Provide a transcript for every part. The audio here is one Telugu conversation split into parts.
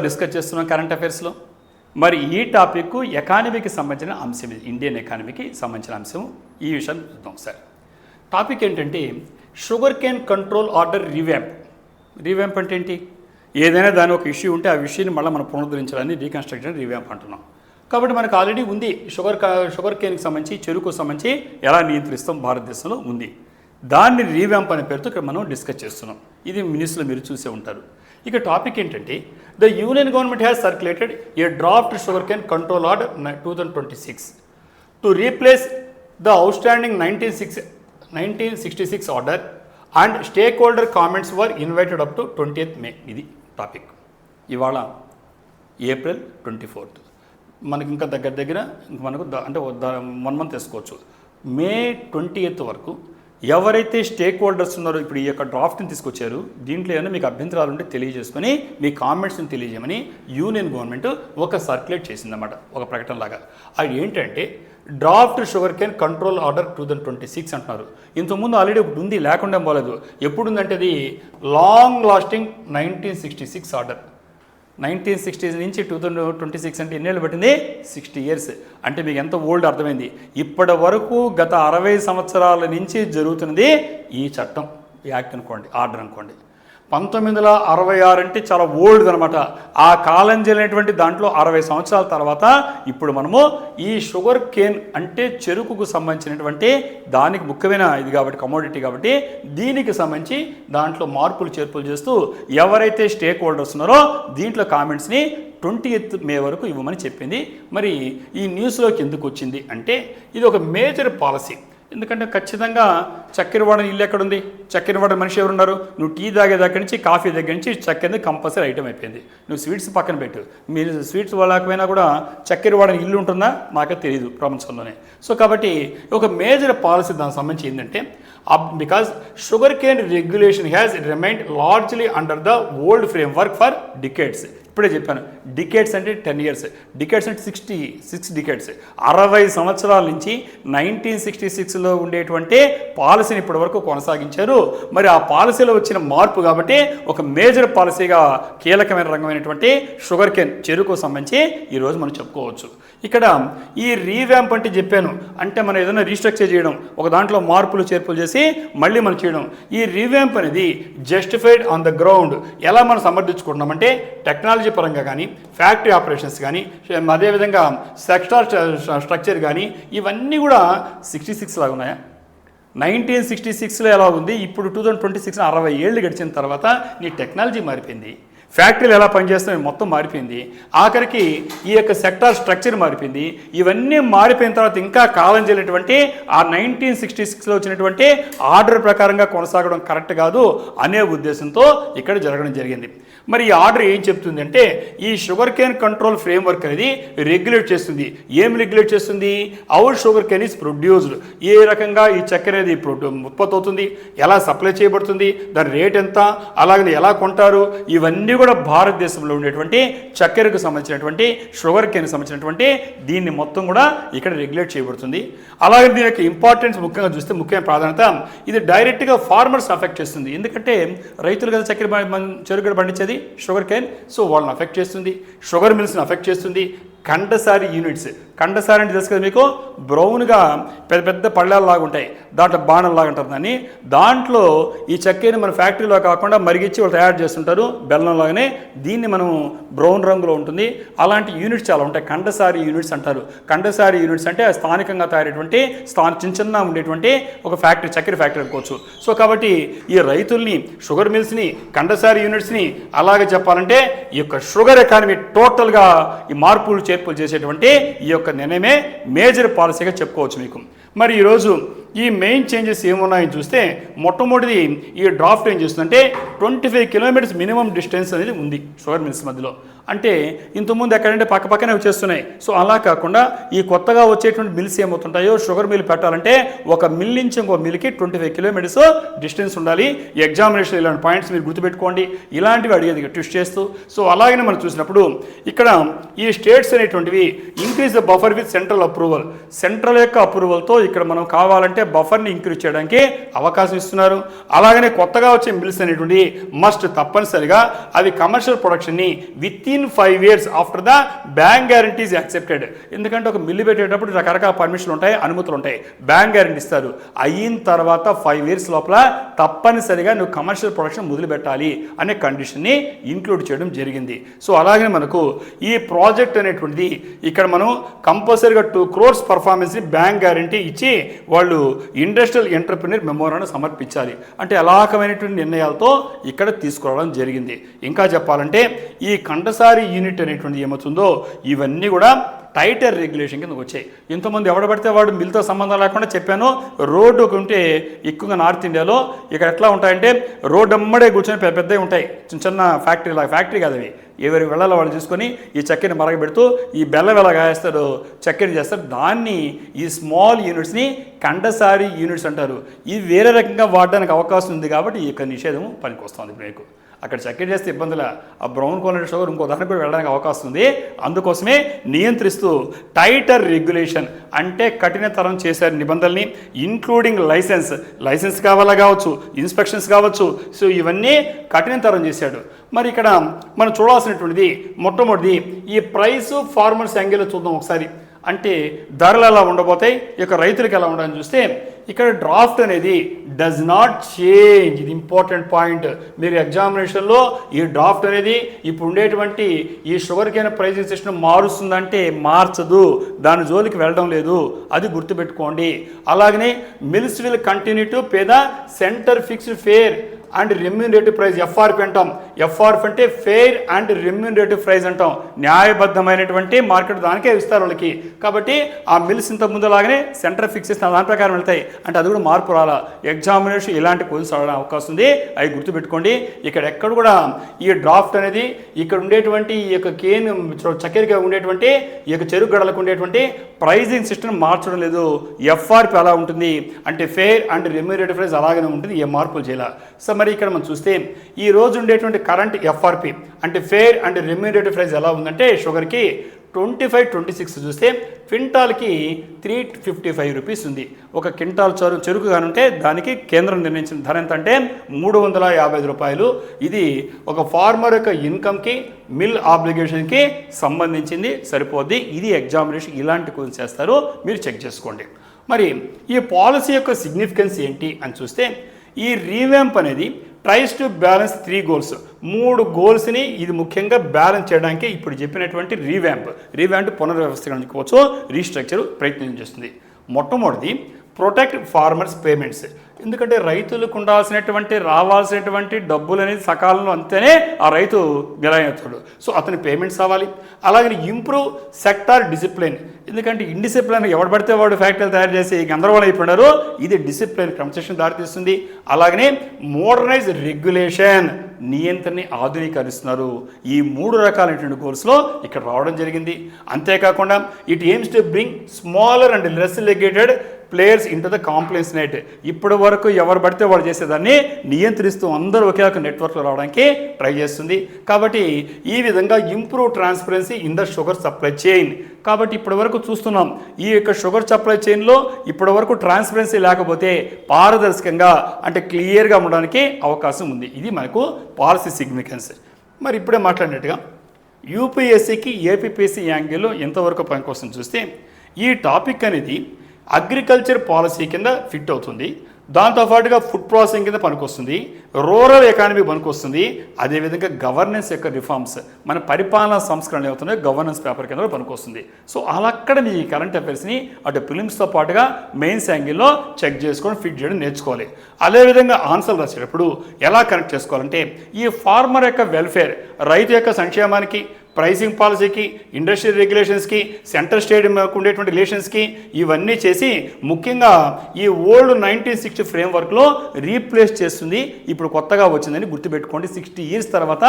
డిస్కస్ చేస్తున్నాం కరెంట్ అఫైర్స్లో. మరి ఈ టాపిక్ ఎకానమీకి సంబంధించిన అంశం, ఇది ఇండియన్ ఎకానమీకి సంబంధించిన అంశం. ఈ విషయాన్ని చూద్దాం సార్. టాపిక్ ఏంటంటే sugar cane control order revamp. Revamp అంటే ఏంటి? ఏదైనా దాని ఒక ఇష్యూ ఉంటే ఆ విషయాన్ని మళ్ళీ మనం పునరుద్ధరించడాన్ని రీకన్స్ట్రక్షన్ రివ్యాంప్ అంటున్నాం. కాబట్టి మనకు ఆల్రెడీ ఉంది షుగర్ కేన్కి సంబంధించి, చెరుకు సంబంధించి ఎలా నియంత్రిస్తాం భారతదేశంలో ఉంది. దాన్ని రీవ్యాంప్ అనే పేరుతో ఇక్కడ మనం డిస్కస్ చేస్తున్నాం. ఇది న్యూస్లో మీరు చూసే ఉంటారు. ఇక టాపిక్ ఏంటంటే the union government has circulated A draft sugar cane control order 2026 to replace the outstanding 1966 order and stake holder comments were invited up to 20th May. ఇది టాపిక్. ఇవాళ April 24th. మనకి ఇంకా దగ్గర మనకు అంటే 1 month వేసుకోవచ్చు. May 20th వరకు ఎవరైతే స్టేక్ హోల్డర్స్ ఉన్నారో ఇప్పుడు ఈ యొక్క డ్రాఫ్ట్ని తీసుకొచ్చారు, దీంట్లో ఏమైనా మీకు అభ్యంతరాలు ఉంటే తెలియజేసుకొని మీ కామెంట్స్ని తెలియజేయమని యూనియన్ గవర్నమెంట్ ఒక సర్క్యులేట్ చేసిందన్నమాట, ఒక ప్రకటనలాగా. అది ఏంటంటే draft sugar cane control order 2026 అంటున్నారు. ఇంతకుముందు ఆల్రెడీ ఒకటి ఉంది, లేకుండా పోలేదు. ఎప్పుడు ఉందంటే అది లాంగ్ లాస్టింగ్ 1966 ఆర్డర్. 1960 నుంచి 2026 అంటే ఎన్నేళ్ళు పట్టింది? 60 years. అంటే మీకు ఎంత ఓల్డ్ అర్థమైంది. ఇప్పటి వరకు గత 60 సంవత్సరాల నుంచి జరుగుతున్నది ఈ చట్టం, యాక్ట్ అనుకోండి, ఆర్డర్ అనుకోండి. 1966 అంటే చాలా ఓల్డ్ అనమాట. ఆ కాలం జరిగినటువంటి దాంట్లో 60 సంవత్సరాల తర్వాత ఇప్పుడు మనము ఈ షుగర్ కేన్ అంటే చెరుకుకు సంబంధించినటువంటి దానికి ముఖ్యమైన ఇది కాబట్టి, కమోడిటీ కాబట్టి దీనికి సంబంధించి దాంట్లో మార్పులు చేర్పులు చేస్తూ ఎవరైతే స్టేక్ హోల్డర్స్ ఉన్నారో దీంట్లో కామెంట్స్ని 20th May వరకు ఇవ్వమని చెప్పింది. మరి ఈ న్యూస్లోకి ఎందుకు వచ్చింది అంటే ఇది ఒక మేజర్ పాలసీ. ఎందుకంటే ఖచ్చితంగా చక్కెర వాడని ఇల్లు ఎక్కడుంది? చక్కెర వాడని మనిషి ఎవరున్నారు? నువ్వు టీ తాగే దగ్గర నుంచి, కాఫీ దగ్గర నుంచి చక్కెరది కంపల్సరీ ఐటమ్ అయిపోయింది. నువ్వు స్వీట్స్ పక్కన పెట్టు, మీరు స్వీట్స్ వాళ్ళకపోయినా కూడా చక్కెర వాడని ఇల్లు ఉంటుందా? నాకే తెలియదు ప్రపంచంలోనే. సో కాబట్టి ఒక మేజర్ పాలసీ దానికి సంబంధించి ఏంటంటే because sugar cane regulation has remained largely under the old framework for decades. ఇప్పుడే చెప్పాను, డికేడ్స్ అంటే 10 years, డికేడ్స్ అంటే 66 decades. 60 సంవత్సరాల నుంచి 1966లో ఉండేటువంటి పాలసీని ఇప్పటి వరకు కొనసాగించారు. మరి ఆ పాలసీలో వచ్చిన మార్పు కాబట్టి ఒక మేజర్ పాలసీగా కీలకమైన రంగమైనటువంటి షుగర్ కేన్, చెరుకు సంబంధించి ఈరోజు మనం చెప్పుకోవచ్చు. ఇక్కడ ఈ రీవ్యాంప్ అంటే చెప్పాను, అంటే మనం ఏదైనా రీస్ట్రక్చర్ చేయడం, ఒక దాంట్లో మార్పులు చేర్పులు చేసి మళ్ళీ మనం చేయడం. ఈ రీవ్యాంప్ అనేది జస్టిఫైడ్ ఆన్ ద గ్రౌండ్. ఎలా మనం సమర్థించుకుంటున్నామంటే టెక్నాలజీ పరంగా కానీ, ఫ్యాక్టరీ ఆపరేషన్స్ కానీ, అదేవిధంగా సెక్టార్ స్ట్రక్చర్ కానీ ఇవన్నీ కూడా 66 లాగా ఉన్నాయా? 1966లో ఎలా ఉంది, ఇప్పుడు 2026 60 ఏళ్ళు గడిచిన తర్వాత నీ టెక్నాలజీ మారిపోయింది, ఫ్యాక్టరీలు ఎలా పనిచేస్తాయో మొత్తం మారిపోయింది, ఆఖరికి ఈ యొక్క సెక్టార్ స్ట్రక్చర్ మారిపోయింది. ఇవన్నీ మారిపోయిన తర్వాత ఇంకా కాలం చెల్లినటువంటి ఆ 1966లో వచ్చినటువంటి ఆర్డర్ ప్రకారంగా కొనసాగడం కరెక్ట్ కాదు అనే ఉద్దేశంతో ఇక్కడ జరగడం జరిగింది. మరి ఈ ఆర్డర్ ఏం చెప్తుంది అంటే ఈ షుగర్ కేన్ కంట్రోల్ ఫ్రేమ్వర్క్ అనేది రెగ్యులేట్ చేస్తుంది. ఏం రెగ్యులేట్ చేస్తుంది? Our sugar cane is produced. ఏ రకంగా ఈ చక్కెర అనేది ఉత్పత్తి అవుతుంది, ఎలా సప్లై చేయబడుతుంది, దాని రేట్ ఎంత, అలాగే ఎలా కొంటారు, ఇవన్నీ కూడా భారతదేశంలో ఉండేటువంటి చక్కెరకు సంబంధించినటువంటి, షుగర్ కేన్కి సంబంధించినటువంటి దీన్ని మొత్తం కూడా ఇక్కడ రెగ్యులేట్ చేయబడుతుంది. అలాగే దీని యొక్క ఇంపార్టెన్స్ ముఖ్యంగా చూస్తే, ముఖ్యమైన ప్రాధాన్యత ఇది డైరెక్ట్గా ఫార్మర్స్ అఫెక్ట్ చేస్తుంది. ఎందుకంటే రైతులు కదా చెరుకు పండించేది షుగర్ కేన్. సో వాళ్ళని అఫెక్ట్ చేస్తుంది, షుగర్ మిల్స్ని అఫెక్ట్ చేస్తుంది. కండసారి యూనిట్స్, కండసారి అంటే తెలుసు కదా మీకు, బ్రౌన్గా పెద్ద పెద్ద పళ్ళాల్లాగా ఉంటాయి, దాంట్లో బాణంలాగా ఉంటుంది దాన్ని. దాంట్లో ఈ చక్కెరని మన ఫ్యాక్టరీలో కాకుండా మరిగించి వాళ్ళు తయారు చేస్తుంటారు బెల్లంలాగానే. దీన్ని మనం బ్రౌన్ రంగులో ఉంటుంది. అలాంటి యూనిట్స్ చాలా ఉంటాయి, కండసారి యూనిట్స్ అంటారు. కండసారి యూనిట్స్ అంటే స్థానికంగా తయారైనటువంటి చిన్న ఉండేటువంటి ఒక ఫ్యాక్టరీ, చక్కెర ఫ్యాక్టరీ అనుకోవచ్చు. సో కాబట్టి ఈ రైతుల్ని, షుగర్ మిల్స్ని, కండసారి యూనిట్స్ని, అలాగే చెప్పాలంటే ఈ యొక్క షుగర్ ఎకానమీ టోటల్గా ఈ మార్పులు చేర్పులు చేసేటువంటి ఈ యొక్క నిర్ణయమే మేజర్ పాలసీగా చెప్పుకోవచ్చు మీకు. మరి ఈరోజు ఈ మెయిన్ చేంజెస్ ఏమున్నాయని చూస్తే, మొట్టమొదటిది ఈ డ్రాఫ్ట్ ఏం చేస్తుందంటే 25 kilometers మినిమం డిస్టెన్స్ అనేది ఉంది షుగర్ మిల్స్ మధ్యలో. అంటే ఇంతకుముందు ఎక్కడంటే పక్కనే వచ్చేస్తున్నాయి. సో అలా కాకుండా ఈ కొత్తగా వచ్చేటువంటి మిల్స్ ఏమవుతుంటాయో, షుగర్ మిల్ పెట్టాలంటే ఒక మిల్ నుంచి ఇంకో మిల్కి 25 kilometers డిస్టెన్స్ ఉండాలి. ఎగ్జామినేషన్ ఇలాంటి పాయింట్స్ మీరు గుర్తుపెట్టుకోండి, ఇలాంటివి అడిగేది ట్విస్ట్ చేస్తూ. సో అలాగనే మనం చూసినప్పుడు ఇక్కడ ఈ స్టేట్స్ అనేటువంటివి increase the buffer with central approval. Central యొక్క అప్రూవల్తో ఇక్కడ మనం కావాలంటే బఫర్ని ఇంక్రీజ్ చేయడానికి అవకాశం ఇస్తున్నారు. అలాగనే కొత్తగా వచ్చే మిల్స్ అనేటువంటి మస్ట్ తప్పనిసరిగా అవి కమర్షియల్ ప్రొడక్షన్ని with in 5 years after the bank guarantees accepted. ఎందుకంటే ఒక మిల్లు పెట్టేటప్పుడు రకరకాల పర్మిషన్లు ఉంటాయి, అనుమతులు ఉంటాయి, బ్యాంక్ గ్యారంటీ ఇస్తారు. అయిన తర్వాత 5 years లోపల తప్పనిసరిగా నువ్వు కమర్షియల్ ప్రొడక్షన్ మొదలు పెట్టాలి అనే కండిషన్ని ఇంక్లూడ్ చేయడం జరిగింది. సో అలాగే మనకు ఈ ప్రాజెక్ట్ అనేటువంటిది ఇక్కడ మనం కంపల్సరీగా 2 crores పర్ఫార్మెన్స్ని బ్యాంక్ గ్యారంటీ ఇచ్చి వాళ్ళు ఇండస్ట్రియల్ ఎంటర్ప్రినర్ మెమోరాండం సమర్పించాలి. అంటే అలాగమైనటువంటి నిర్ణయాలతో ఇక్కడ తీసుకురావడం జరిగింది. ఇంకా చెప్పాలంటే ఈ కండసారి యూనిట్ అనేటువంటిది ఏమవుతుందో ఇవన్నీ కూడా టైటర్ రెగ్యులేషన్ కింద వచ్చాయి. ఇంతమంది ఎవడ పడితే వాడు మిల్తో సంబంధం లేకుండా చెప్పాను. రోడ్డు ఉంటే ఎక్కువగా నార్త్ ఇండియాలో ఇక్కడ ఎట్లా ఉంటాయంటే రోడ్డు అమ్మడే కూర్చొని పెద్ద పెద్దవి ఉంటాయి, చిన్న చిన్న ఫ్యాక్టరీ కాదు అవి. ఎవరి వెళ్ళాలో వాళ్ళు చూసుకొని ఈ చక్కెరని మరగబెడుతూ ఈ బెల్లం ఎలా కాయేస్తారు, చక్కెర చేస్తారు. దాన్ని ఈ స్మాల్ యూనిట్స్ని కండసారి యూనిట్స్ అంటారు. ఇవి వేరే రకంగా వాడడానికి అవకాశం ఉంది కాబట్టి ఈ యొక్క నిషేధం పనికొస్తుంది. మీకు అక్కడ చక్కెర చేస్తే ఇబ్బందుల ఆ బ్రౌన్ క్వాలిటీ షుగర్ ఇంకో దానికి కూడా వెళ్ళడానికి అవకాశం ఉంది. అందుకోసమే నియంత్రిస్తూ టైటర్ రెగ్యులేషన్ అంటే కఠినతరం చేశారు నిబంధనల్ని, ఇంక్లూడింగ్ లైసెన్స్ కావచ్చు, ఇన్స్పెక్షన్స్ కావచ్చు. సో ఇవన్నీ కఠినతరం చేశాడు. మరి ఇక్కడ మనం చూడాల్సినటువంటిది మొట్టమొదటిది ఈ ప్రైస్ ఫార్మర్స్ యాంగిల్లో చూద్దాం ఒకసారి. అంటే ధరలు ఎలా ఉండబోతాయి, ఇక రైతులకు ఎలా ఉండాలని చూస్తే ఇక్కడ డ్రాఫ్ట్ అనేది డస్ నాట్ చేంజ్. ఇది ఇంపార్టెంట్ పాయింట్. మీరు ఎగ్జామినేషన్లో ఈ డ్రాఫ్ట్ అనేది ఇప్పుడు ఉండేటువంటి ఈ షుగర్ కేన్ ప్రైజింగ్ సిస్టమ్ మారుస్తుందంటే మార్చదు, దాని జోలికి వెళ్ళడం లేదు, అది గుర్తుపెట్టుకోండి. అలాగనే mills will continue to pay the centre fixed fair and remunerative price, FRP అంటాం. ఎఫ్ఆర్పి అంటే ఫెయిర్ అండ్ రెమ్యూనరేటివ్ ప్రైస్ అంటాం. న్యాయబద్ధమైనటువంటి మార్కెట్ దానికే ఇస్తారు వాళ్ళకి. కాబట్టి ఆ మిల్స్ ఇంత ముందు లాగానే సెంటర్ ఫిక్స్ ఇస్తే దాని ప్రకారం వెళ్తాయి. అంటే అది కూడా మార్పు రాలా. ఎగ్జామినేషన్ ఇలాంటి క్వశ్చన్స్ అడగడానికి అవకాశం ఉంది, అవి గుర్తుపెట్టుకోండి. ఇక్కడ ఎక్కడ కూడా ఈ డ్రాఫ్ట్ అనేది ఇక్కడ ఉండేటువంటి ఈ యొక్క కేన్ చక్కెరగా ఉండేటువంటి ఈ యొక్క చెరుకు గడలకు ఉండేటువంటి ప్రైజింగ్ సిస్టమ్ మార్చడం లేదు. ఎఫ్ఆర్పి అలా ఉంటుంది, అంటే ఫెయిర్ అండ్ రెమ్యూనరేటివ్ ప్రైస్ అలాగనే ఉంటుంది, ఏ మార్పులు చేయాలి. సో మరి ఇక్కడ మనం చూస్తే ఈ రోజు ఉండేటువంటి కరెంట్ ఎఫ్ఆర్పి అంటే ఫెయిర్ అండ్ రెమ్యూనరేటివ్ ప్రైస్ ఎలా ఉందంటే షుగర్కి 25-26 చూస్తే క్వింటాల్కి 355 రూపీస్ ఉంది. ఒక క్వింటాల్ చెరుకు కానుంటే దానికి కేంద్రం నిర్ణయించిన ధర ఎంత అంటే 355 రూపాయలు. ఇది ఒక ఫార్మర్ యొక్క ఇన్కమ్కి మిల్ ఆబ్లిగేషన్కి సంబంధించింది, సరిపోద్ది. ఇది ఎగ్జామినేషన్ ఇలాంటి క్వశ్చన్స్ చేస్తారు, మీరు చెక్ చేసుకోండి. మరి ఈ పాలసీ యొక్క సిగ్నిఫికెన్స్ ఏంటి అని చూస్తే ఈ రీవ్యాంప్ అనేది ట్రైస్ టు బ్యాలెన్స్ 3 goals, 3 goalsని ఇది ముఖ్యంగా బ్యాలెన్స్ చేయడానికి ఇప్పుడు చెప్పినటువంటి రీవ్యాంప్ పునర్వ్యవస్థీకరించుకోవచ్చు, రీస్ట్రక్చర్ ప్రయత్నం చేస్తుంది. మొట్టమొదటిది ప్రొటెక్ట్ ఫార్మర్స్ పేమెంట్స్. ఎందుకంటే రైతులకు ఉండాల్సినటువంటి రావాల్సినటువంటి డబ్బులు అనేది సకాలంలో అంతేనే ఆ రైతు గెలవుతాడు. సో అతని పేమెంట్స్ అవ్వాలి. అలాగే ఇంప్రూవ్ సెక్టార్ డిసిప్లిన్. ఎందుకంటే ఇండిసిప్లిన్ ఎవడు పడితే వాడు ఫ్యాక్టరీలు తయారు చేసి గందరగోళం అయిపోయినారు. ఇది డిసిప్లిన్ క్రమశిక్షణ దారితీస్తుంది. అలాగనే మోడర్నైజ్ రెగ్యులేషన్, నియంత్రణని ఆధునీకరిస్తున్నారు. ఈ 3 రకాలైనటువంటి గోల్స్లో ఇక్కడ రావడం జరిగింది. అంతేకాకుండా it aims to bring smaller and less legated players into the complex net. ఇప్పటి వరకు ఎవరు పడితే వాళ్ళు చేసేదాన్ని నియంత్రిస్తూ అందరూ ఒకే ఒక నెట్వర్క్లో రావడానికి ట్రై చేస్తుంది. కాబట్టి ఈ విధంగా improve transparency in the sugar supply chain. కాబట్టి ఇప్పటి వరకు చూస్తున్నాం ఈ యొక్క షుగర్ సప్లై చైన్లో ఇప్పటి వరకు ట్రాన్స్పరెన్సీ లేకపోతే పారదర్శకంగా అంటే క్లియర్గా ఉండడానికి అవకాశం ఉంది. ఇది మనకు పాలసీ సిగ్నిఫికెన్స్. మరి ఇప్పుడే మాట్లాడినట్టుగా యూపీఎస్సీకి ఏపీపీఎస్సీ యాంగిల్లో ఎంతవరకు పనికొస్తుంది చూస్తే ఈ టాపిక్ అనేది అగ్రికల్చర్ పాలసీ కింద ఫిట్ అవుతుంది. దాంతోపాటుగా ఫుడ్ ప్రాసెసింగ్ కింద పనికొస్తుంది, రూరల్ ఎకానమీ పనికొస్తుంది. అదేవిధంగా గవర్నెన్స్ యొక్క రిఫార్మ్స్, మన పరిపాలనా సంస్కరణలు ఏమవుతున్నాయో గవర్నెన్స్ పేపర్ కింద పనికొస్తుంది. సో అక్కడ మీ కరెంట్ అఫైర్స్ని అటు ఫిలిమ్స్తో పాటుగా మెయిన్స్ యాంగిల్లో చెక్ చేసుకొని ఫిట్ చేయడం నేర్చుకోవాలి. అదేవిధంగా ఆన్సర్లు రాసేటప్పుడు ఎలా కనెక్ట్ చేసుకోవాలంటే ఈ ఫార్మర్ యొక్క వెల్ఫేర్, రైతు యొక్క సంక్షేమానికి, ప్రైసింగ్ పాలసీకి, ఇండస్ట్రియల్ రెగ్యులేషన్స్కి, సెంట్రల్ స్టేట్ ఉండేటువంటి రిలేషన్స్కి ఇవన్నీ చేసి ముఖ్యంగా ఈ ఓల్డ్ 1960 ఫ్రేమ్వర్క్లో రీప్లేస్ చేస్తుంది. ఇప్పుడు కొత్తగా వచ్చిందని గుర్తుపెట్టుకోండి. 60 years తర్వాత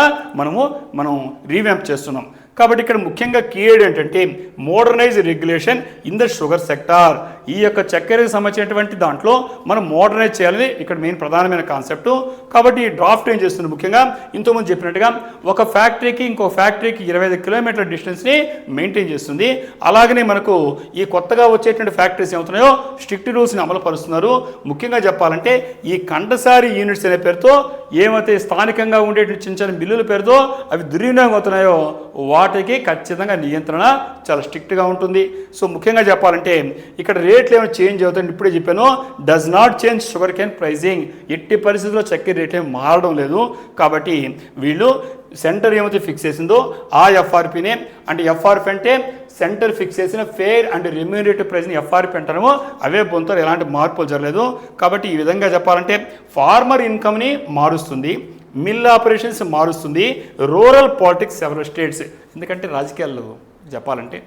మనం రీవ్యాంప్ చేస్తున్నాం. కాబట్టి ఇక్కడ ముఖ్యంగా కీవర్డ్ ఏంటంటే modernise regulation in the sugar sector. ఈ యొక్క చక్కెరకు సంబంధించినటువంటి దాంట్లో మనం మోడర్నైజ్ చేయాలని ఇక్కడ మెయిన్ ప్రధానమైన కాన్సెప్ట్. కాబట్టి ఈ డ్రాఫ్ట్ ఏం చేస్తుంది, ముఖ్యంగా ఇంతకుముందు చెప్పినట్టుగా ఒక ఫ్యాక్టరీకి ఇంకో ఫ్యాక్టరీకి 25 కిలోమీటర్ల డిస్టెన్స్ని మెయింటైన్ చేస్తుంది. అలాగనే మనకు ఈ కొత్తగా వచ్చేటువంటి ఫ్యాక్టరీస్ ఏమవుతున్నాయో స్ట్రిక్ట్ రూల్స్ని అమలు పరుస్తున్నారు. ముఖ్యంగా చెప్పాలంటే ఈ కండసారి యూనిట్స్ అనే పేరుతో ఏమైతే స్థానికంగా ఉండేటువంటి చిన్న చిన్న బిల్లుల పేరుతో అవి దుర్వినియోగం అవుతున్నాయో వాటికి ఖచ్చితంగా నియంత్రణ చాలా స్ట్రిక్ట్గా ఉంటుంది. సో ముఖ్యంగా చెప్పాలంటే ఇక్కడ రేట్లు ఏమైనా చేంజ్ అవుతాయని ఇప్పుడే చెప్పాను. Does not change sugarcane pricing. ఎట్టి పరిస్థితుల్లో చక్కెర రేట్లు ఏమి మారడం లేదు. కాబట్టి వీళ్ళు సెంటర్ ఏమైతే ఫిక్స్ చేసిందో ఆ ఎఫ్ఆర్పినే, అంటే ఎఫ్ఆర్పి అంటే సెంటర్ ఫిక్స్ చేసిన ఫెయిర్ అండ్ రెమ్యూనరేటివ్ ప్రైస్ని ఎఫ్ఆర్పి అంటారేమో అవే పొందుతారు, ఎలాంటి మార్పులు జరగలేదు. కాబట్టి ఈ విధంగా చెప్పాలంటే ఫార్మర్ ఇన్కమ్ని మారుస్తుంది, మిల్ ఆపరేషన్స్ మారుస్తుంది, రూరల్ పాలిటిక్స్ సెవెరల్ స్టేట్స్. ఎందుకంటే రాజకీయాల్లో చెప్పాలంటే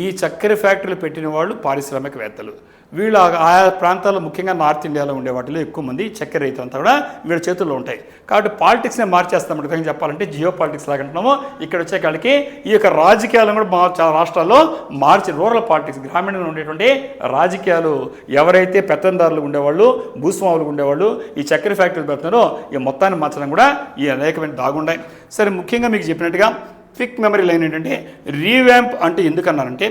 ఈ చక్కెర ఫ్యాక్టరీలు పెట్టిన వాళ్ళు పారిశ్రామికవేత్తలు. వీళ్ళు ఆయా ప్రాంతాల్లో ముఖ్యంగా నార్త్ ఇండియాలో ఉండే వాటిలో ఎక్కువ మంది చక్కెర రైతులంతా కూడా వీళ్ళ చేతుల్లో ఉంటాయి. కాబట్టి పాలిటిక్స్ని మార్చేస్తాం. విధంగా చెప్పాలంటే జియో పాలిటిక్స్ లాగా అంటున్నాము. ఇక్కడ వచ్చేకాడికి ఈ యొక్క రాజకీయాలను కూడా చాలా రాష్ట్రాల్లో మార్చి రూరల్ పాలిటిక్స్, గ్రామీణంగా ఉండేటువంటి రాజకీయాలు ఎవరైతే పెత్తందారులు ఉండేవాళ్ళు, భూస్వాములు ఉండేవాళ్ళు ఈ చక్కెర ఫ్యాక్టరీలు పెడుతున్నారో ఈ మొత్తాన్ని మార్చడం కూడా ఈ అనేకమైన దాగుండాయి. సరే, ముఖ్యంగా మీకు చెప్పినట్టుగా క్విక్ మెమరీ లైన్ ఏంటంటే రీవ్యాంప్ అంటే ఎందుకన్నారంటే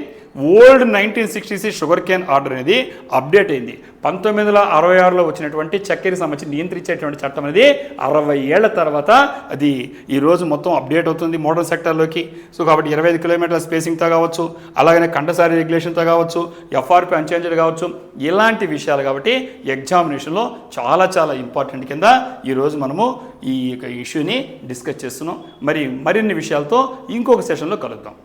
ఓల్డ్ 1966 షుగర్ కేన్ ఆర్డర్ అనేది అప్డేట్ అయింది. 1966లో వచ్చినటువంటి చక్కెర సంబంధించి నియంత్రించేటువంటి చట్టం అనేది 60 ఏళ్ల తర్వాత అది ఈరోజు మొత్తం అప్డేట్ అవుతుంది మోడర్న్ సెక్టర్లోకి. సో కాబట్టి 25 కిలోమీటర్ల స్పేసింగ్తో కావచ్చు, అలాగనే కండసారి రెగ్యులేషన్తో కావచ్చు, ఎఫ్ఆర్పి అన్చేంజ్డ్ కావచ్చు, ఇలాంటి విషయాలు కాబట్టి ఎగ్జామినేషన్లో చాలా చాలా ఇంపార్టెంట్ కింద ఈరోజు మనము ఈ ఇష్యూని డిస్కస్ చేస్తున్నాం. మరిన్ని విషయాలతో ఇంకొక సెషన్లో కలుద్దాం.